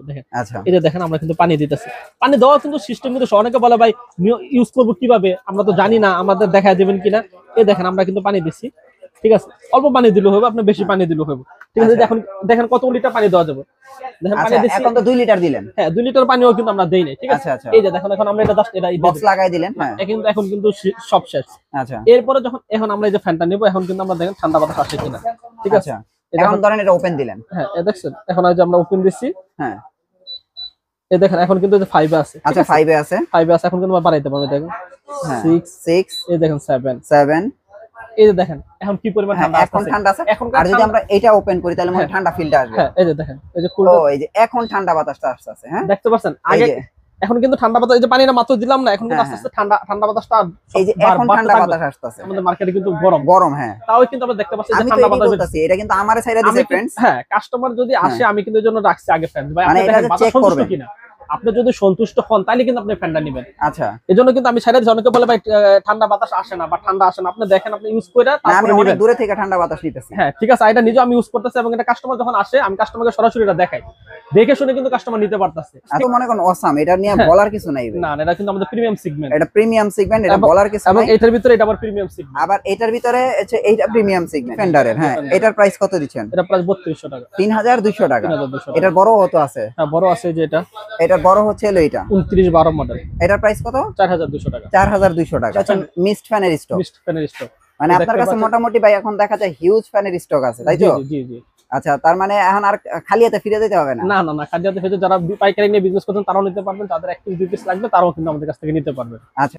দেখেন আচ্ছা এই যে দেখেন আমরা কিন্তু পানি দিতেছি। পানি দেওয়া কিন্তু সিস্টেম কিন্তু অনেকে বলে ভাই ইউজ করবো কিভাবে, আমরা তো জানি না, আমাদের দেখায় দেবেন কিনা। এই দেখেন আমরা কিন্তু পানি দিচ্ছি, ঠিক আছে। অল্প পানি দিলে হবে, আপনি বেশি পানি দিলে হবে, ঠিক আছে। আচ্ছা এখন দেখেন কত লিটার পানি দেওয়া যাবে। দেখেন পানি আচ্ছা দিচ্ছি, এখন তো 2 লিটার দিলেন। হ্যাঁ 2 লিটার পানিও কিন্তু আমরা দেই নাই, ঠিক আছে। আচ্ছা আচ্ছা এই যে দেখেন এখন আমরা এটা জাস্ট এটা বক্স লাগাই দিলেন। হ্যাঁ কিন্তু এখন কিন্তু সব শেষ। আচ্ছা এরপরে যখন এখন আমরা এই যে ফ্যানটা নিব, এখন কিন্তু আমরা দেখেন ঠান্ডা বাতাস আসে কিনা, ঠিক আছে। আচ্ছা এখন ধরেন এটা ওপেন দিলেন। হ্যাঁ দেখছেন এখন এই যে আমরা ওপেন দিচ্ছি, হ্যাঁ এই দেখেন এখন কিন্তু 5 এ আছে, আচ্ছা 5 এ আছে। 5 এ আছে, এখন কিন্তু আমরা বাড়াইতে পারবো। দেখেন হ্যাঁ 6, 6 এই দেখেন 7, 7 এই যে দেখেন এখন কি পরিমাণ ঠান্ডা এখন আসছে। ঠান্ডা আছে। এখন আর যদি আমরা এটা ওপেন করি তাহলে মনে ঠান্ডা ফিলটা আসবে। হ্যাঁ এই যে দেখেন এই যে ও এই যে এখন ঠান্ডা বাতাসটা আসছে। হ্যাঁ দেখতে পাচ্ছেন আগে এখন কিন্তু ঠান্ডা বাতাস, এই যে পানিটা মাত্র দিলাম না, এখন কিন্তু আস্তে আস্তে ঠান্ডা ঠান্ডা বাতাসটা এই যে এখন ঠান্ডা বাতাস আসছে। আমাদের মার্কেটে কিন্তু গরম গরম। হ্যাঁ তাও কিন্তু আমরা দেখতে পাচ্ছি যে আমি তো ঠান্ডা এটাই বাতাস বলতাছি, এটা কিন্তু আমারে ছাইরা দিছে फ्रेंड्स। হ্যাঁ কাস্টমার যদি আসে আমি কিন্তু এর জন্য রাখছি আগে ফ্যান ভাই, মানে আপনি এটা দেখেন বাতাস চেক সন্তুষ্ট করবেন কিনা। আপনি যদি সন্তুষ্ট হন তাহলে কিন্তু আপনি ফ্যানটা নেবেন। আচ্ছা এজন্য কিন্তু আমি ছাইরা দিছি। অনেকে বলে ভাই ঠান্ডা বাতাস আসে না বা ঠান্ডা আসে না, আপনি দেখেন আপনি ইউজ করে না আমি তারপরে অনেক নেবেন। দূরে থেকে ঠান্ডা বাতাস নিতেছি। হ্যাঁ ঠিক আছে, এটা নিজে আমি ইউজ করতেছি এবং এটা কাস্টমার যখন আসে আমি কাস্টমারকে সরাসরি এটা দেখাই, দেখে শুনে কিন্তু কাস্টমার নিতে পারতেছে। এত মনে কোন অসাম, এটা নিয়ে বলার কিছু নাই ভাই। না এটা কিন্তু আমাদের প্রিমিয়াম সেগমেন্ট, এটা প্রিমিয়াম সেগমেন্ট, এটা বলার কিছু এবং নাই। এটার ভিতরে এটা আবার প্রিমিয়াম সেগমেন্ট। আবার এটার ভিতরে আছে এইটা প্রিমিয়াম সেগমেন্ট ফেন্ডারের। হ্যাঁ এটার প্রাইস কত দিচ্ছেন? এটা প্রাইস 3200 টাকা। 3200 টাকা। 3200 টাকা। এটার বড় হতো আছে? হ্যাঁ বড় আছে যে এটা এটার বড় হচ্ছে হলো এটা 2912 মডেল। এটার প্রাইস কত? 4200 টাকা। 4200 টাকা। আচ্ছা মিস্ট ফ্যানের স্টক। মিস্ট ফ্যানের স্টক মানে আপনার কাছে মোটামুটি ভাই এখন দেখা যায় হিউজ ফ্যানের স্টক আছে, তাই তো? জি জি। আচ্ছা তার মানে এখন আর খালি হাতে ফিরে যেতে হবে না? না না না, খাদিজাতে হচ্ছে যারা পাইকারি নিয়ে বিজনেস করছেন তারাও নিতে পারবেন, যাদের 1 পিস 2 পিস লাগবে তারাও কিন্তু আমাদের কাছ থেকে নিতে পারবেন। আচ্ছা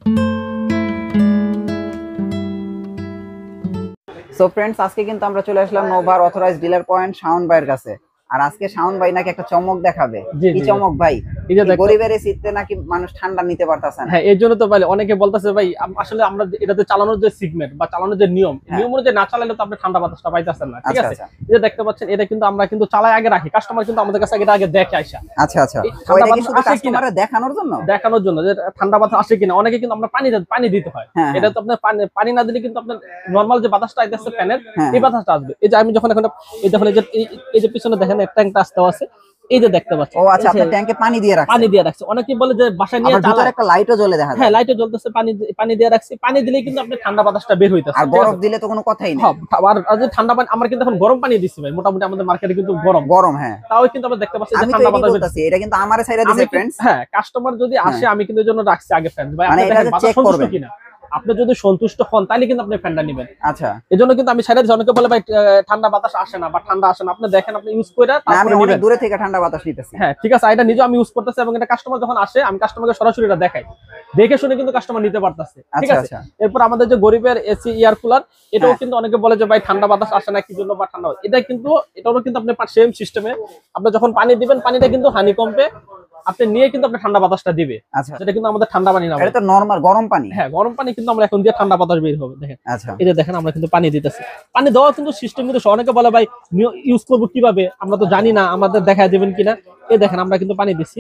সো ফ্রেন্ডস আজকে কিন্তু আমরা চলে আসলাম নোভার অথরাইজড ডিলার পয়েন্ট শাওন ভাইয়ের কাছে। আর আজকে শাওন ভাই নাকি একটা চমক দেখাবে। কি চমক ভাই? এই যে গরিবের শীতে নাকি মানুষ ঠান্ডা নিতে পারতাছে না। হ্যাঁ এর জন্য তো ভাই অনেকে বলতাছে ভাই আসলে আমরা এটাতে চালানোর যে সিগমেন্ট বা চালানোর যে নিয়ম অনুযায়ী না চালালে তো আপনি ঠান্ডা বাতাসটা পাইতাছেন না, ঠিক আছে। এই যে দেখতে পাচ্ছেন এটা কিন্তু আমরা কিন্তু চালাই আগে রাখি, কাস্টমার কিন্তু আমাদের কাছে এটা আগে দেখে আইসা। আচ্ছা আচ্ছা ওইটা কি শুধু কাস্টমারে দেখানোর জন্য যে ঠান্ডা বাতাস আসে কিনা। অনেকে কিন্তু আমরা পানি দিতে হয়, এটা তো আপনার পানি না দিলে কিন্তু আপনার নরমাল যে বাতাসটা আইতেছে ফ্যানের এই বাতাসটা আসবে। এই যে আমি যখন এখন এই দেখুন এই যে পিছনে দেখেন একটা ট্যাঙ্কটা আসতেও আছে, এই যে দেখতে পাচ্ছেন। ও আচ্ছা আপনি ট্যাঙ্কে পানি দিয়ে রাখছে। অনেকে বলে যে বাসা নিয়ে চালায়, একটা লাইটও জ্বলে দেখা যায়। হ্যাঁ লাইটও জ্বলতেছে, পানি দিয়ে রাখছি। পানি দিলেই কিন্তু আপনি ঠান্ডা বাতাসটা বের হইতাছে। আর বরফ দিলে তো কোনো কথাই নেই। আর যে ঠান্ডা পানি আমরা কিন্তু এখন গরম পানি দিছি ভাই, মোটামুটি আমাদের মার্কেটে কিন্তু গরম। হ্যাঁ তাও কিন্তু আমরা দেখতে পাচ্ছি যে ঠান্ডা বাতাস বেরোচ্ছে। এটা কিন্তু আমারে ছাইরা দিছে फ्रेंड्स। হ্যাঁ কাস্টমার যদি আসে আমি কিন্তু এর জন্য রাখছি আগে ফ্যান ভাই, মানে আপনি দেখেন বাতাস সন্তুষ্ট কিনা। আপনি যদি সন্তুষ্ট হন তাহলে কিন্তু আপনি ফ্যানটা নেবেন। আচ্ছা এজন্য কিন্তু আমি ছাইরা দিছি। অনেকে বলে ভাই ঠান্ডা বাতাস আসে না বা ঠান্ডা আসে না, আপনি দেখেন আপনি ইউজ করে তারপরে নেবেন। দূরে থেকে ঠান্ডা বাতাস নিতেছি। হ্যাঁ ঠিক আছে, এটা নিজে আমি ইউজ করতেছি এবং এটা কাস্টমার যখন আসে আমি কাস্টমারকে সরাসরি এটা দেখাই, দেখে শুনে কিন্তু কাস্টমার নিতে পারতেছে, ঠিক আছে। এরপর আমাদের যে গরিবের এসি এয়ার কুলার, এটাও কিন্তু অনেকে বলে যে ভাই ঠান্ডা বাতাস আসে না কি জন্য বা ঠান্ডা, এটা কিন্তু এটাও কিন্তু আপনি সেম সিস্টেমে আপনি যখন পানি দিবেন পানিটা কিন্তু হানিকম্পে আপনি নিয়ে কিন্তু আপনি ঠান্ডা বাতাসটা দিবে। আচ্ছা সেটা কিন্তু আমাদের ঠান্ডা পানি না, এটা তো নরমাল গরম পানি। হ্যাঁ গরম পানি কিন্তু আমরা এখন দিয়ে ঠান্ডা বাতাস বের হবে। দেখেন আচ্ছা এই যে দেখেন আমরা কিন্তু পানি দিতেছি। পানি দেওয়া কিন্তু সিস্টেম কিন্তু অনেকে বলে ভাই ইউজ করবো কিভাবে, আমরা তো জানি না, আমাদের দেখায় দেবেন কিনা। এই দেখেন আমরা কিন্তু পানি দিচ্ছি,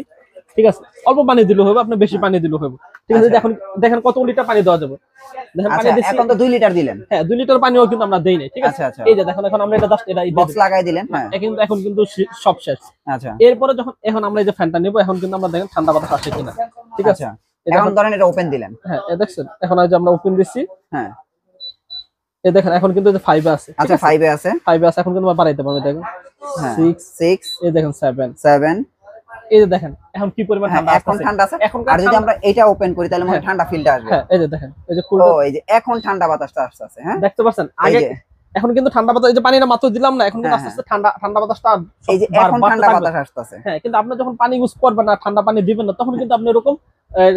ঠিক আছে। অল্প পানি দিলে হবে, আপনি বেশি পানি দিলে হবে, ঠিক আছে। এখন দেখেন কত লিটার পানি দেওয়া যাবে। দেখেন পানি দিচ্ছি, এখন তো 2 লিটার দিলেন। হ্যাঁ 2 লিটার পানিও কিন্তু আমরা দেই নাই, ঠিক আছে। এই যে দেখেন এখন আমরা এটা জাস্ট এটা বক্স লাগাই দিলেন। হ্যাঁ এখন কিন্তু সব শেষ। আচ্ছা এরপরে যখন এখন আমরা এই যে ফ্যানটা নিব, এখন কিন্তু আমরা দেখেন ঠান্ডা বাতাস আসে কিনা, ঠিক আছে। এখন ধরেন এটা ওপেন দিলেন। হ্যাঁ দেখছেন এখন এই যে আমরা ওপেন দিচ্ছি। হ্যাঁ এই দেখেন এখন কিন্তু 5 এ আছে। আচ্ছা 5 এ আছে। 5 এ আছে, এখন কিন্তু বাড়াইতে পারবে। দেখেন 6, এই দেখেন 7, এই যে দেখেন এখন কি পরিমাণ ঠান্ডা আসছে। এখন ঠান্ডা আছে। আর যদি আমরা এটা ওপেন করি তাহলে মনে ঠান্ডা ফিলটা আসবে। হ্যাঁ এই যে দেখেন এই যে ও এই যে এখন ঠান্ডা বাতাসটা আসছে। হ্যাঁ দেখতে পাচ্ছেন আগে এখন কিন্তু ঠান্ডা বাতাস, এই যে পানিটা মাত্র দিলাম না, এখন কিন্তু আস্তে আস্তে ঠান্ডা বাতাসটা এই যে এখন ঠান্ডা বাতাস আসছে। হ্যাঁ কিন্তু আপনি যখন পানি ইউজ করবেন না, ঠান্ডা পানি দিবেন না, তখন কিন্তু আপনি এরকম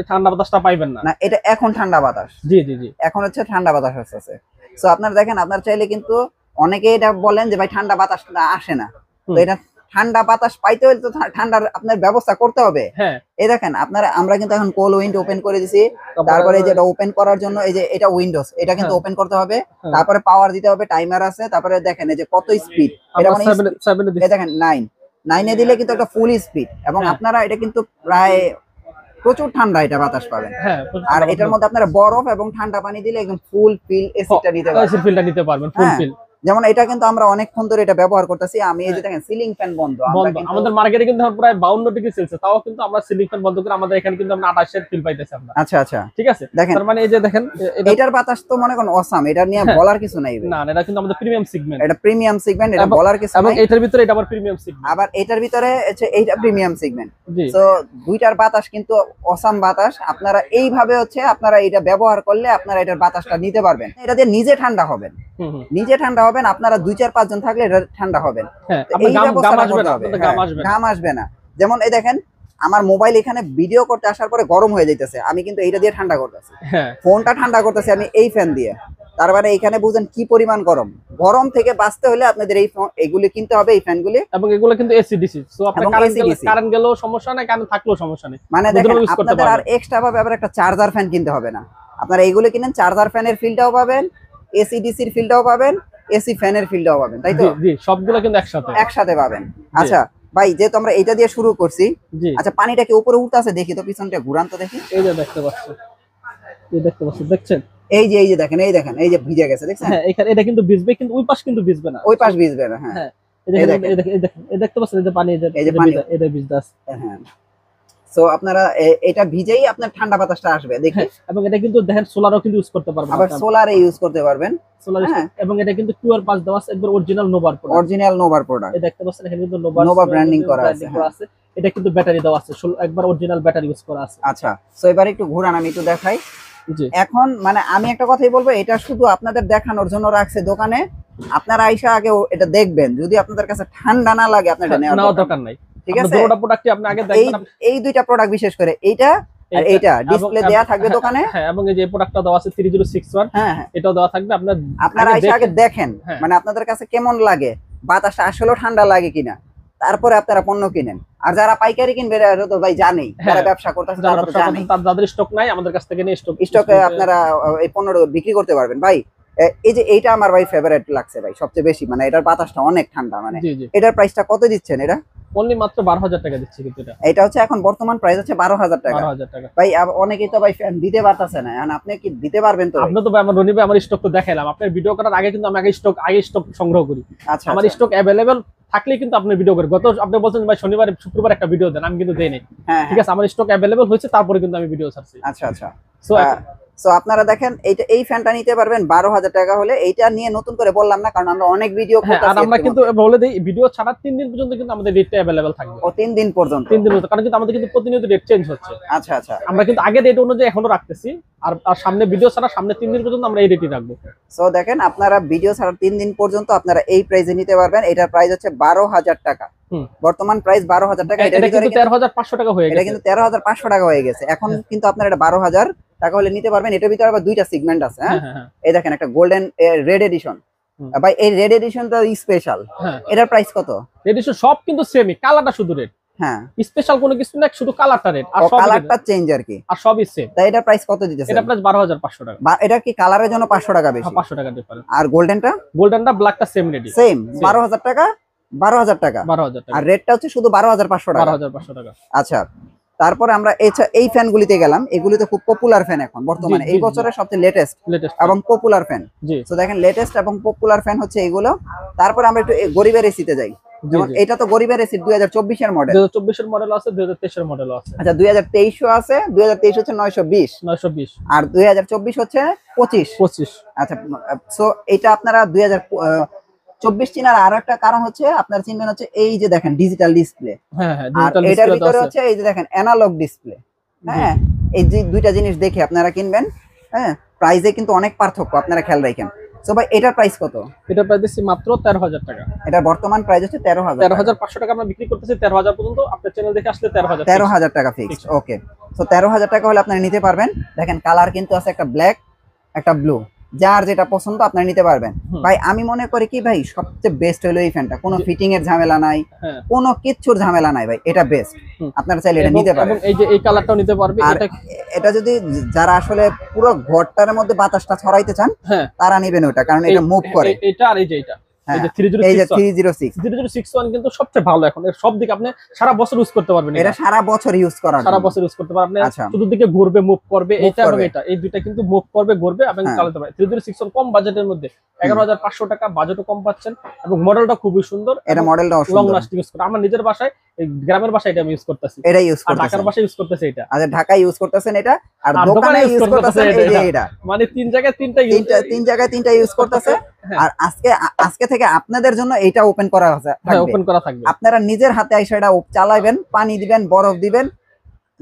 ঠান্ডা বাতাসটা পাইবেন না। না এটা এখন ঠান্ডা বাতাস। জি জি জি এখন হচ্ছে ঠান্ডা বাতাস আসছে। সো আপনারা দেখেন, আপনারা চাইলে কিন্তু অনেকে এটা বলেন যে ভাই ঠান্ডা বাতাস আসে না, তো এটা ঠান্ডা বাতাস পাইতে হলে তো ঠান্ডার আপনার ব্যবস্থা করতে হবে। হ্যাঁ এই দেখেন আপনারা, আমরা কিন্তু এখন কোল উইন্ড ওপেন করে দিছি। তারপরে যেটা ওপেন করার জন্য এই যে এটা উইন্ডোজ, এটা কিন্তু ওপেন করতে হবে। তারপরে পাওয়ার দিতে হবে, টাইমার আছে। তারপরে দেখেন এই যে কত স্পিড, এটা মানে এই দেখেন 9 এ দিলে কিন্তু একটা ফুল স্পিড। এবং আপনারা এটা কিন্তু প্রায় প্রচুর ঠান্ডা এটা বাতাস পাবেন। আর এটার মধ্যে আপনারা বরফ এবং ঠান্ডা পানি দিলে একদম ফুল ফিল এসিটা নিতে পারবেন, এসি ফিলটা নিতে পারবেন ফুল ফিল। যেমন এটা কিন্তু আমরা অনেকক্ষণ ধরে এটা ব্যবহার করতেছি। আমি এই যে দেখেন সিলিং ফ্যান বন্ধ, আমাদের মার্কেটে কিন্তু প্রায় 52 ডিগ্রি সেলসিয়াস, তাও কিন্তু আমরা সিলিং ফ্যান বন্ধ করে আমাদের এখানে কিন্তু আমরা 28 এর ফিল পাইতেছি আমরা। আচ্ছা আচ্ছা, ঠিক আছে, দেখেন তার মানে এই যে দেখেন এটার বাতাস তো মনে করেন অসাম, এটা নিয়ে বলার কিছু নাই না, এটা কিন্তু আমাদের প্রিমিয়াম সেগমেন্ট, এটা প্রিমিয়াম সেগমেন্ট, এটা বলার কিছু নাই। এবং এটার ভিতরে এটা আবার প্রিমিয়াম সেগমেন্ট, আবার এটার ভিতরে হচ্ছে এইটা প্রিমিয়াম সেগমেন্ট। জি। তো দুইটার বাতাস কিন্তু অসাম বাতাস। আপনারা এইভাবে হচ্ছে আপনারা এটা ব্যবহার করলে আপনারা এটার বাতাসটা নিতে পারবেন। এটা দিয়ে নিজে ঠান্ডা হবেন, নিজে ঠান্ডা হবেন। আপনারা 2-4-5 জন থাকলে এটা ঠান্ডা হবেন, ঘাম আসবে না। যেমন এই দেখেন আমার মোবাইল এখানে ভিডিও করতে আসার পরে গরম হয়ে যাইতেছে, আমি কিন্তু এইটা দিয়ে ঠান্ডা করতেছি, ফোনটা ঠান্ডা করতেছি আমি এই ফ্যান দিয়ে। তার মানে এখানে বুঝেন কি পরিমাণ গরম। গরম থেকে বাঁচতে হলে আপনাদের এইগুলি কিনতে হবে, এই ফ্যানগুলি। এবং এগুলো কিন্তু এসি ডিসি, সো আপনার কারেন্ট গেলেও সমস্যা নাই, কারেন্ট থাকলেও সমস্যা নেই। মানে দেখেন আপনাদের আর এক্সট্রা ভাবে আবার একটা চার্জার ফ্যান কিনতে হবে না। আপনারা এইগুলো কিনেন, চার্জার ফ্যানের ফিলটাও পাবেন, এসি ডিসির ফিলটাও পাবেন, এসি ফ্যানের ফিলটাও পাবেন, তাই তো? জি, সবগুলো কিন্তু একসাথে পাবেন। আচ্ছা ভাই, যেহেতু আমরা এটা দিয়ে শুরু করছি, আচ্ছা পানিটা কি উপরে উঠতেছে দেখি তো, পিছনটা ঘুরান তো দেখি। এই যে দেখতে পাচ্ছেন, দেখছেন এই যে দেখেন, এই যে ভিজে গেছে দেখছেন। হ্যাঁ, এখানে এটা কিন্তু ভিজবে, কিন্তু ওই পাশ কিন্তু ভিজবে না, ওই পাশ ভিজবে না। হ্যাঁ, এই দেখেন দেখতে পাচ্ছেন, এই যে পানি, এই যে পানি এটা ভিজতে আছে। হ্যাঁ, সো আপনারা এটা ভিজেই আপনার ঠান্ডা বাতাসটা আসবে দেখি। এবং এটা কিন্তু দেখেন সোলারও কিন্তু ইউজ করতে পারবেন, আবার সোলারে ইউজ করতে পারবেন, সোলার। এবং এটা কিন্তু QR পাস দেওয়া আছে, একবার অরিজিনাল নোভার প্রোডাক্ট। এই দেখতে পাচ্ছেন এখানে কিন্তু নোভা ব্র্যান্ডিং করা আছে। এটা কিন্তু ব্যাটারি দেওয়া আছে, একবার অরিজিনাল ব্যাটারি ইউজ করা আছে। আচ্ছা, সো এবার একটু ঘুরান, আমি একটু দেখাই। জি, এখন মানে আমি একটা কথাই বলবো, এটা শুধু আপনাদের দেখানোর জন্য রাখছে দোকানে। আপনারা আইসা আগে এটা দেখবেন, যদি আপনাদের কাছে ঠান্ডা না লাগে আপনারা নেওয়ার দরকার নাই, ঠিক আছে? দুটো প্রোডাক্টই আপনি আগে দেখবেন। এই দুইটা প্রোডাক্ট বিশেষ করে এইটা আর এইটা ডিসপ্লে দেয়া থাকবে দোকানে। হ্যাঁ, এবং এই যে প্রোডাক্টটা দেওয়া আছে 3061, হ্যাঁ এটাও দেওয়া থাকবে। আপনারা আইসা আগে দেখেন, মানে আপনাদের কাছে কেমন লাগে, বাতাসটা আসলে ঠান্ডা লাগে কিনা, তারপরে আপনারা পণ্য কিনেন। আর যারা পাইকারি কিনবে এরা তো ভাই জানেই, যারা ব্যবসা করতেছে তারা তো জানেই, যাদের স্টক নাই আমাদের কাছ থেকে নিয়ে স্টকে আপনারা এই পণ্যটা বিক্রি করতে পারবেন। ভাই এই যে এইটা আমার ভাই ফেভারিট লাগছে ভাই সবচেয়ে বেশি, মানে এটার বাতাসটা অনেক ঠান্ডা। মানে এটার প্রাইসটা কত দিচ্ছেন? এটা অনলি মাত্র 12,000 টাকা দিচ্ছি, কিন্তু এটা হচ্ছে এখন বর্তমান প্রাইস হচ্ছে 12,000 টাকা। ভাই অনেকেই তো ভাই ফ্যান দিতে পারতেছে না, এখন আপনি কি দিতে পারবেন? তো আপনি তো ভাই আমার রনি ভাই আমার স্টক তো দেখাইলাম, আপনার ভিডিও করার আগে কিন্তু আমি আগে স্টক সংগ্রহ করি। আচ্ছা, আমার স্টক अवेलेबल থাকলে কিন্তু আপনি ভিডিও করেন। গত আপনি বলছেন ভাই শনিবার শুক্রবার একটা ভিডিও দেন, আমি কিন্তু দেই নাই। ঠিক আছে, আমার স্টক अवेलेबल হয়েছে, তারপরে কিন্তু আমি ভিডিও ছাড়ছি। আচ্ছা আচ্ছা, সো আপনারা দেখেন এই ফ্যানটা নিতে পারবেন 12,000 টাকা হলে। এইটা নিয়ে নতুন করে বললাম না, কারণ আমরা অনেক ভিডিও করতেছি। আর আমরা কিন্তু বলে দেই, ভিডিও ছাড়ার 3 দিন পর্যন্ত কিন্তু আমাদের রেটটা अवेलेबल থাকবে। ও 3 দিন পর্যন্ত? 3 দিন পর্যন্ত, কারণ কিন্তু আমাদের কিন্তু প্রতিনিয়ত রেট চেঞ্জ হচ্ছে। আচ্ছা আচ্ছা, আমরা কিন্তু আগে রেট অনুযায়ী এখনো রাখতেছি, আর সামনে ভিডিও ছাড়া সামনে 3 দিন পর্যন্ত আমরা এই রেটই রাখবো। সো দেখেন, আপনারা ভিডিও ছাড়ার 3 দিন পর্যন্ত আপনারা এই প্রাইসে নিতে পারবেন। এটার প্রাইস হচ্ছে 12,000 টাকা, বর্তমান প্রাইস 12,000 টাকা। এটা কিন্তু 13,500 টাকা হয়ে গেছে, এটা কিন্তু 13,500 টাকা হয়ে গেছে এখন। কিন্তু আপনারা এটা 12,000 টাকা হলে নিতে পারবেন। এটার ভিতরে আবার দুইটা সেগমেন্ট আছে। হ্যাঁ, এই দেখেন একটা গোল্ডেন রেড এডিশন। ভাই এই রেড এডিশনটা স্পেশাল, এটার প্রাইস কত? এডিশন সব কিন্তু সেমই, কালারটা শুধু রেড। হ্যাঁ, স্পেশাল কোনো কিছু না, শুধু কালারটা রেড, আর সব কালারটা চেঞ্জ আর কি, আর সবই সেম। তাই এটার প্রাইস কত দিতেছেন? এটা প্রাইস 12,500 টাকা। এটা কি কালারের জন্য 500 টাকা বেশি? 500 টাকা ডিফারেন্স। আর গোল্ডেনটা ব্ল্যাকটা সেম রেডি, সেম 12,000 টাকা। 12,000 টাকা, 12,000 টাকা। আর রেডটা হচ্ছে শুধু 12,500 টাকা। 12,500 টাকা। আচ্ছা, তারপরে আমরা এই ফ্যানগুলিতে গেলাম। এগুলিতে খুব পপুলার ফ্যান এখন বর্তমানে, এই বছরের সবচেয়ে লেটেস্ট এবং পপুলার ফ্যান। তো দেখেন লেটেস্ট এবং পপুলার ফ্যান হচ্ছে এইগুলো। তারপরে আমরা একটু গরিবের এসিতে যাই। যেমন এটা তো গরিবের এসি 2024 এর মডেল। 2024 এর মডেল আছে, 2023 এর মডেল আছে। আচ্ছা, 2023 আছে। 2023 হচ্ছে 920, আর 2024 হচ্ছে 25। আচ্ছা, সো এটা আপনারা 2024 চিনার আর একটা কারণ হচ্ছে আপনারা চিনবেন হচ্ছে এই যে দেখেন ডিজিটাল ডিসপ্লে। হ্যাঁ, আর এটার ভিতরে হচ্ছে এই যে দেখেন অ্যানালগ ডিসপ্লে। হ্যাঁ, এই যে দুইটা জিনিস দেখে আপনারা কিনবেন। হ্যাঁ, প্রাইসে কিন্তু অনেক পার্থক্য, আপনারা খেয়াল রাখেন। সো ভাই এটার প্রাইস কত? এটা প্রাইস দিচ্ছি মাত্র 13,000 টাকা। এটা বর্তমান প্রাইস হচ্ছে 13,500 টাকা আমরা বিক্রি করতেছি। 13,000 পর্যন্ত আপনার চ্যানেল দেখে আসলে 13,000 টাকা ফিক্সড। ওকে, সো 13,000 টাকা হলে আপনারা নিতে পারবেন। দেখেন কালার কিন্তু আছে একটা ব্ল্যাক, একটা ব্লু, যার যেটা পছন্দ আপনারা নিতে পারবেন। ভাই আমি মনে করি কি ভাই সবচেয়ে বেস্ট হলো এই ফ্যানটা, কোনো ফিটিং এর ঝামেলা নাই, কোনো কিচ্ছুর ঝামেলা নাই ভাই, এটা বেস্ট। আপনারা চাইলে এটা নিতে পারেন। এবং এই যে এই কালারটাও নিতে পারবে। এটা যদি যারা আসলে পুরো ঘরটার মধ্যে বাতাসটা ছড়াইতে চান তারা নেবেন ওটা, কারণ এটা মুভ করে। এটা আর এই যে এটা, এই যে এই যে 3006 306 3061 কিন্তু সবচেয়ে ভালো এখন, এর সব দিকে আপনি সারা বছর ইউজ করতে পারবেন, এটা সারা বছর ইউজ করার সারা জন্য। বছর ইউজ করতে পারবেন। আচ্ছা। আপনি চতুর্দিকে ঘুরবে, মুভ করবে, Move এটা এবং করবে। এটা, এই দুইটা কিন্তু মুভ করবে, ঘুরবে এবং হ্যাঁ। চালাতে পারে। 3061 কম বাজেটের মধ্যে 11500 টাকা, বাজেটও কম পাচ্ছেন এবং মডেলটা খুবই সুন্দর, এটা মডেলটা লং সুন্দর। লাস্টিং ইউজ করে। আমার নিজের বাসায়, এই গ্রামের বাসায় এটা আমি ইউজ করতেছি, এটা ইউজ আর ঢাকার করতেছেন। বাসায় ইউজ করতেছি এটা। আচ্ছা, ঢাকায় ইউজ করতেছেন এটা, আর আর দোকানে ইউজ করতেছেন এই যে এটা। এটা। মানে তিন জায়গায় তিনটা তিন জায়গায় তিনটা ইউজ করতেছে। হ্যাঁ। আর আজকে থেকে আপনাদের জন্য এটা ওপেন করা আছে, হ্যাঁ, ওপেন করা থাকবে। আপনারা নিজের হাতে এসে এটা চালাবেন, পানি দিবেন, বরফ দিবেন,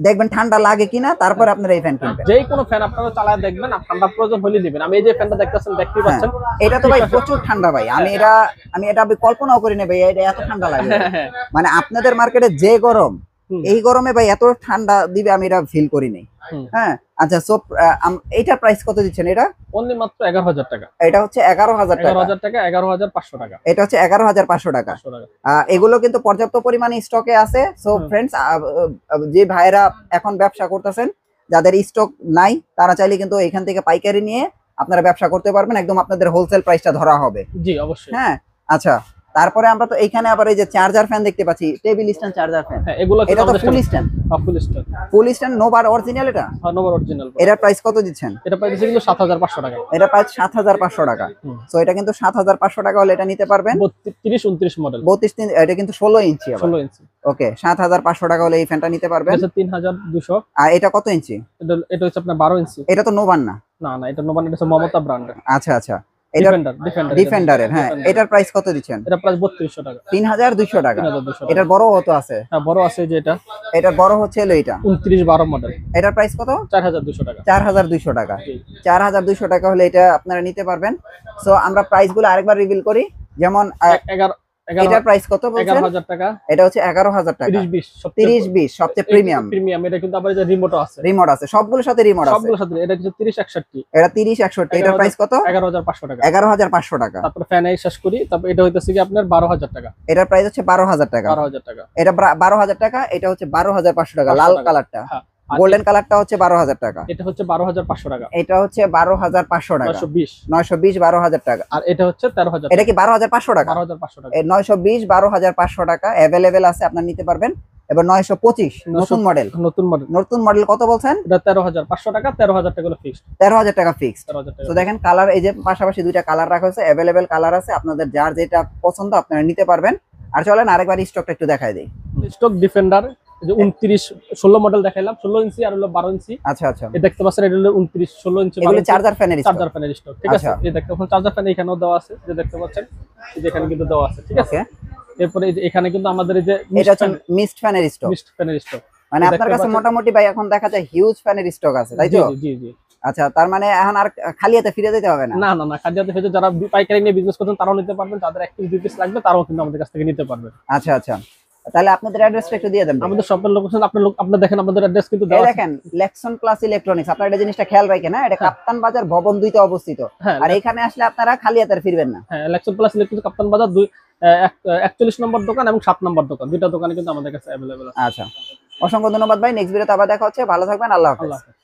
দেখবেন ঠান্ডা লাগে কিনা, তারপর আপনারা এই ফ্যান কিনবেন। যে কোনো ফ্যান আপনারা চালায় দেখবেন, আর ঠান্ডা প্রয়োজন হলে দিবেন। আমি এই যে ফ্যানটা দেখতেছেন, দেখতেই পাচ্ছেন, এটা তো ভাই প্রচুর ঠান্ডা ভাই, আমি এটা কল্পনাও করি না ভাই, এটা এত ঠান্ডা লাগে। হ্যাঁ, মানে আপনাদের মার্কেটে যে গরম, হুম। এই গরমে ভাই এত ঠান্ডা দিবে আমি এটা ফিল করি নাই। হুম। হ্যাঁ, আচ্ছা, সো এইটার প্রাইস কত দিচ্ছেন? এটা অনলি মাত্র 11000 টাকা। এটা হচ্ছে 11000 টাকা। 11000 টাকা, 11500 টাকা। এটা হচ্ছে 11500 টাকা। 500 টাকা। এগুলো কিন্তু পর্যাপ্ত পরিমাণে স্টকে আছে। সো হুম। ফ্রেন্ডস, যে ভাইরা এখন ব্যবসা করতেছেন, যাদের স্টক নাই, তারা চাইলে কিন্তু এখান থেকে পাইকারি নিয়ে আপনারা ব্যবসা করতে পারবেন, একদম আপনাদের হোলসেল প্রাইসটা ধরা হবে। জি, অবশ্যই। হ্যাঁ, আচ্ছা, তারপরে আমরা তো এইখানে আবার এই যে চার্জার ফ্যান দেখতে পাচ্ছি, টেবিল স্ট্যান্ড চার্জার ফ্যান। হ্যাঁ, এগুলো এটা তো full stand. Full stand. Full stand নোভার অরিজিনাল এটা? হ্যাঁ, নোভার অরিজিনাল। এটার প্রাইস কত দিচ্ছেন? এটা পাইছে কিন্তু 7500 টাকা। এটা প্রাইস 7500 টাকা। হুম। সো এটা কিন্তু 7500 টাকা হলে এটা নিতে পারবেন। 30 29 মডেল। 32 এটা কিন্তু 16 ইঞ্চি আবার। 16 ইঞ্চি। ওকে, 7500 টাকা হলে এই ফ্যানটা নিতে পারবেন। এটা 3200। আর এটা কত ইঞ্চি? এটা হচ্ছে আপনার 12 ইঞ্চি। এটা তো নোভার না? না, না, এটা নোভান, এটা হচ্ছে মমতা ব্র্যান্ডের। আচ্ছা আচ্ছা, এটা ডিফেন্ডার। ডিফেন্ডারের। হ্যাঁ, এটার প্রাইস কত দিচ্ছেন? এটা প্রাইস 3200 টাকা। 3200 টাকা। 3200 টাকা। এটার বড় কত আছে? হ্যাঁ, বড় আছে যে এটা এটার বড় হচ্ছে হলো এটা 2912 মডেল। এটার প্রাইস কত? 4200 টাকা। 4200 টাকা। জি। 4200 টাকা হলে এটা আপনারা নিতে পারবেন। সো আমরা প্রাইস গুলো আরেকবার রিভিল করি। যেমন 11 এটার প্রাইস কত বলছেন? 11000 টাকা। এটা হচ্ছে 11000 টাকা। 3020 3020 সবচেয়ে প্রিমিয়াম। প্রিমিয়াম। এটা কিন্তু আবার এই যে রিমোটও আছে। রিমোট আছে, সবগুলোর সাথে রিমোট আছে। সবগুলোর সাথে। এটা হচ্ছে 3061। এটা 3061। এটার প্রাইস কত? 11500 টাকা। 11500 টাকা। তারপর ফ্যান এই শেষ করি, তারপর এটা হইতাছে কি আপনার 12000 টাকা। এটার প্রাইস হচ্ছে 12000 টাকা। 12000 টাকা। এটা 12000 টাকা। এটা হচ্ছে 12500 টাকা। 500 লাল টাকা। কালারটা, হ্যাঁ। আর গোল্ডেন কালারটা হচ্ছে 12000 টাকা। এটা হচ্ছে 12500 টাকা। এটা হচ্ছে 12500 টাকা। 920। 920 12000 টাকা। আর এটা হচ্ছে 13000 এটা কি 12500 টাকা? 12500 টাকা। 920 12500 টাকা অ্যাভেলেবেল আছে, আপনারা নিতে পারবেন। এবার 925 নতুন মডেল। নতুন মডেল। নতুন মডেল কত বলছেন? এটা 13500 টাকা। 13000 টাকা হলো ফিক্সড। 13000 টাকা ফিক্সড। 13000 টাকা। তো দেখেন কালার, এই যে পাশাপাশি দুইটা কালার রাখা হয়েছে, অ্যাভেলেবেল কালার আছে, আপনাদের যার যেটা পছন্দ আপনারা নিতে পারবেন। আর চলেন আরেকবার স্টকটা একটু দেখাই দেই। স্টক ডিফেন্ডার যে 16 মডেল দেখাইলাম, 16 ইঞ্চি আর হলো 12 ইঞ্চি। আচ্ছা আচ্ছা, এই দেখতে পাচ্ছেন, এটা হলো 16 ইঞ্চি এগুলো চার্জার ফ্যানের স্টক। চার্জার ফ্যানের স্টক। ঠিক আছে, আচ্ছা। এই দেখতে পাচ্ছেন চার্জার ফ্যান এখানেও দেওয়া আছে, যে দেখতে পাচ্ছেন, এই যে এখানে কিন্তু দেওয়া আছে। ঠিক আছে। ওকে, এরপরে এই যে এখানে কিন্তু আমাদের এই যে এটা হচ্ছে মিস্ট ফ্যানের স্টক। মিস্ট ফ্যানের স্টক। মানে আপনার কাছে মোটামুটি ভাই এখন দেখা যায় হিউজ ফ্যানের স্টক আছে, তাই তো? জি, জি, জি। আচ্ছা, তার মানে এখন আর খালি হাতে ফিরে যেতে হবে না? না, না, না, কাজিয়াতে হয়েছে যারা পাইকারি নিয়ে বিজনেস করছেন তারাও নিতে পারবেন, যাদের 1 পিস 2 পিস লাগবে তারাও কিন্তু আমাদের কাছ থেকে নিতে পারবেন। আচ্ছা আচ্ছা, তাহলে আপনাদের অ্যাড্রেসটা একটু দিয়ে দেন। আমাদের শপের লোকেশন আপনি দেখেন, আমাদের অ্যাড্রেস কিন্তু এই দেওয়া আছে। দেখেন, লেক্সন প্লাস ইলেকট্রনিক্স, আপনারা এটা জিনিসটা খেয়াল রাখেন। হ্যাঁ, এটা কাপ্তান বাজার ভবন 2 তে অবস্থিত। হ্যাঁ, আর এখানে আসলে আপনারা খালি হাতে আর ফিরবেন না। হ্যাঁ, ইলেকশন প্লাস ইলেকট্রিক কাপ্তান বাজার 41 নম্বর দোকান এবং 7 নম্বর দোকান, দুইটা দোকানে কিন্তু আমাদের কাছে অ্যাভেলেবল আছে। আচ্ছা, অসংখ্য ধন্যবাদ ভাই। নেক্সট ভিডিওতে আবার দেখা হচ্ছে। ভালো থাকবেন। আল্লাহ হাফেজ। আল্লাহ হাফেজ।